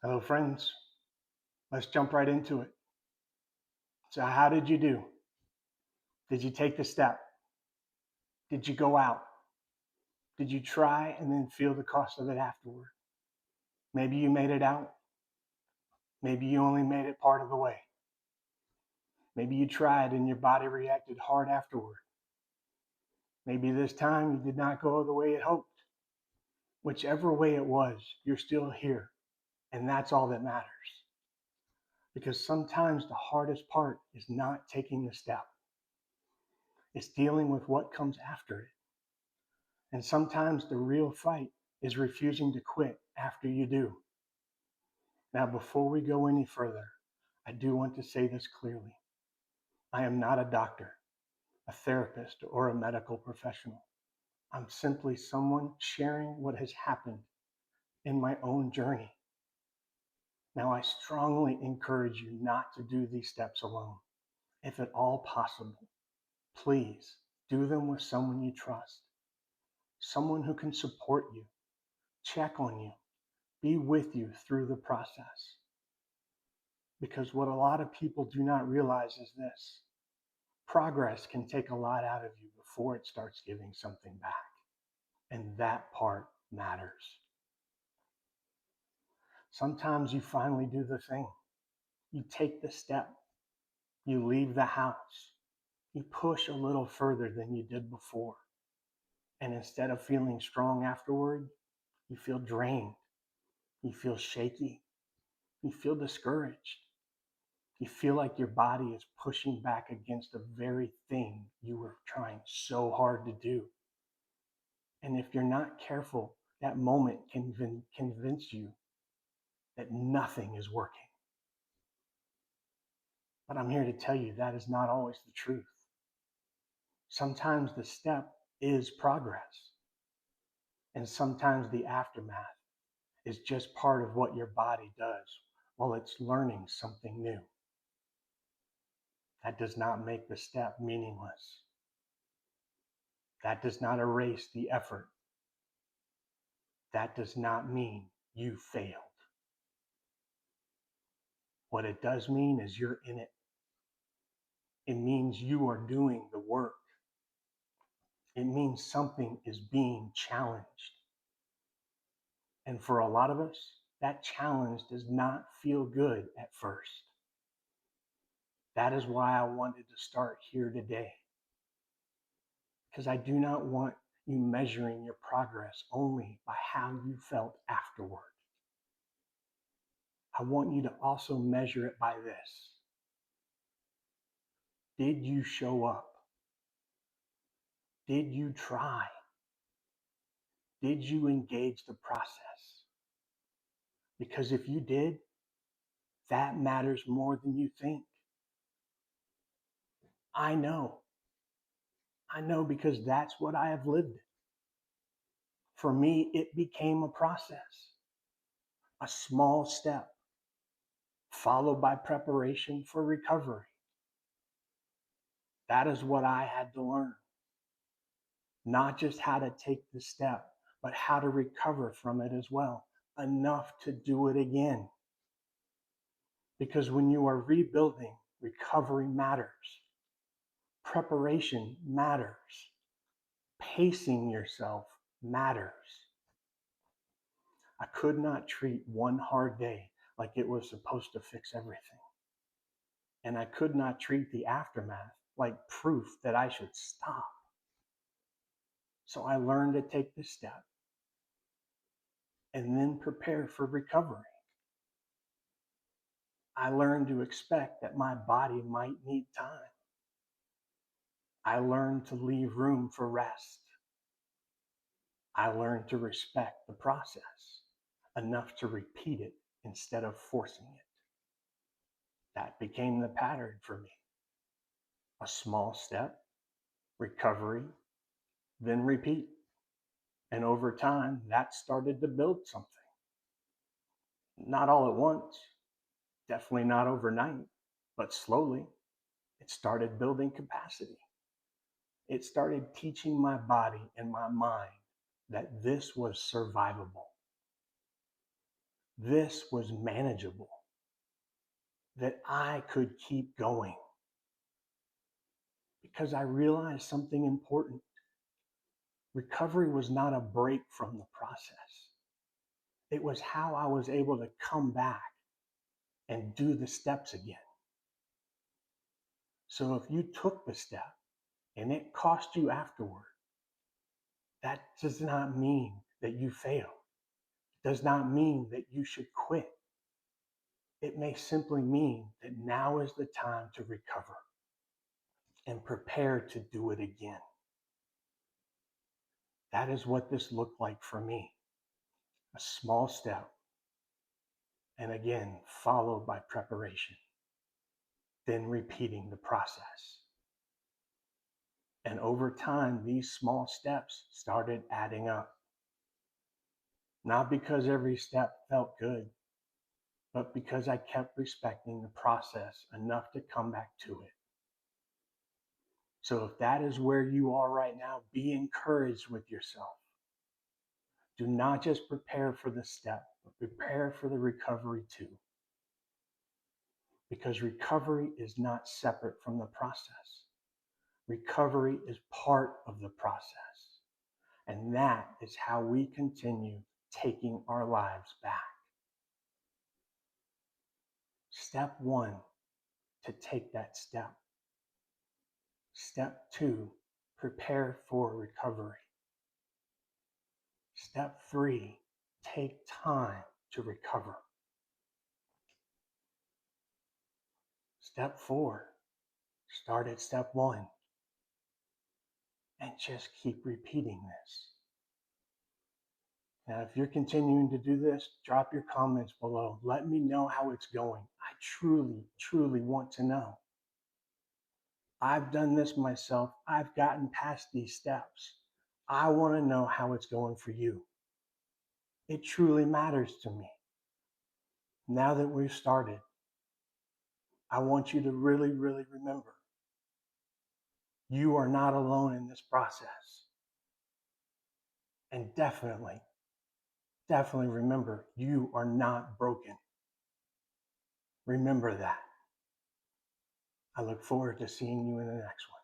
Hello, friends. Let's jump right into it. So, how did you do? Did you take the step? Did you go out? Did you try and then feel the cost of it afterward? Maybe you made it out. Maybe you only made it part of the way. Maybe you tried and your body reacted hard afterward. Maybe this time you did not go the way it hoped. Whichever way it was, you're still here. And that's all that matters. Because sometimes the hardest part is not taking the step, it's dealing with what comes after it. And sometimes the real fight is refusing to quit after you do. Now, before we go any further, I do want to say this clearly. I am not a doctor, a therapist, or a medical professional. I'm simply someone sharing what has happened in my own journey. Now, I strongly encourage you not to do these steps alone. If at all possible, please do them with someone you trust, someone who can support you, check on you, be with you through the process. Because what a lot of people do not realize is this: progress can take a lot out of you before it starts giving something back. And that part matters. Sometimes you finally do the thing. You take the step. You leave the house. You push a little further than you did before. And instead of feeling strong afterward, you feel drained. You feel shaky. You feel discouraged. You feel like your body is pushing back against the very thing you were trying so hard to do. And if you're not careful, that moment can convince you that nothing is working. But I'm here to tell you that is not always the truth. Sometimes the step is progress, and sometimes the aftermath is just part of what your body does while it's learning something new. That does not make the step meaningless. That does not erase the effort. That does not mean you failed. What it does mean is you're in it. It means you are doing the work. It means something is being challenged. And for a lot of us, that challenge does not feel good at first. That is why I wanted to start here today. Because I do not want you measuring your progress only by how you felt afterward. I want you to also measure it by this: did you show up? Did you try? Did you engage the process? Because if you did, that matters more than you think. I know. I know because that's what I have lived. For me, it became a process, a small step, followed by preparation for recovery. That is what I had to learn. Not just how to take the step, but how to recover from it as well, enough to do it again. Because when you are rebuilding, recovery matters. Preparation matters. Pacing yourself matters. I could not treat one hard day like it was supposed to fix everything. And I could not treat the aftermath like proof that I should stop. So I learned to take the step and then prepare for recovery. I learned to expect that my body might need time. I learned to leave room for rest. I learned to respect the process enough to repeat it instead of forcing it. That became the pattern for me: a small step, recovery, then repeat. And over time, that started to build something. Not all at once, definitely not overnight, but slowly, it started building capacity. It started teaching my body and my mind that this was survivable. this was manageable, that I could keep going because I realized something important. Recovery was not a break from the process. It was how I was able to come back and do the steps again. So if you took the step and it cost you afterward, that does not mean that you failed. It does not mean that you should quit. It may simply mean that now is the time to recover and prepare to do it again. That is what this looked like for me. A small step, and again, followed by preparation, then repeating the process. And over time, these small steps started adding up. Not because every step felt good, but because I kept respecting the process enough to come back to it. So if that is where you are right now, be encouraged with yourself. Do not just prepare for the step, but prepare for the recovery too. Because recovery is not separate from the process. Recovery is part of the process. And that is how we continue taking our lives back. Step one, to take that step. Step two, prepare for recovery. Step three, take time to recover. Step four, start at step one and just keep repeating this. Now, if you're continuing to do this, drop your comments below. Let me know how it's going. I truly, truly want to know. I've done this myself. I've gotten past these steps. I want to know how it's going for you. It truly matters to me. Now that we've started, I want you to really, really remember you are not alone in this process. And definitely remember you are not broken. Remember that. I look forward to seeing you in the next one.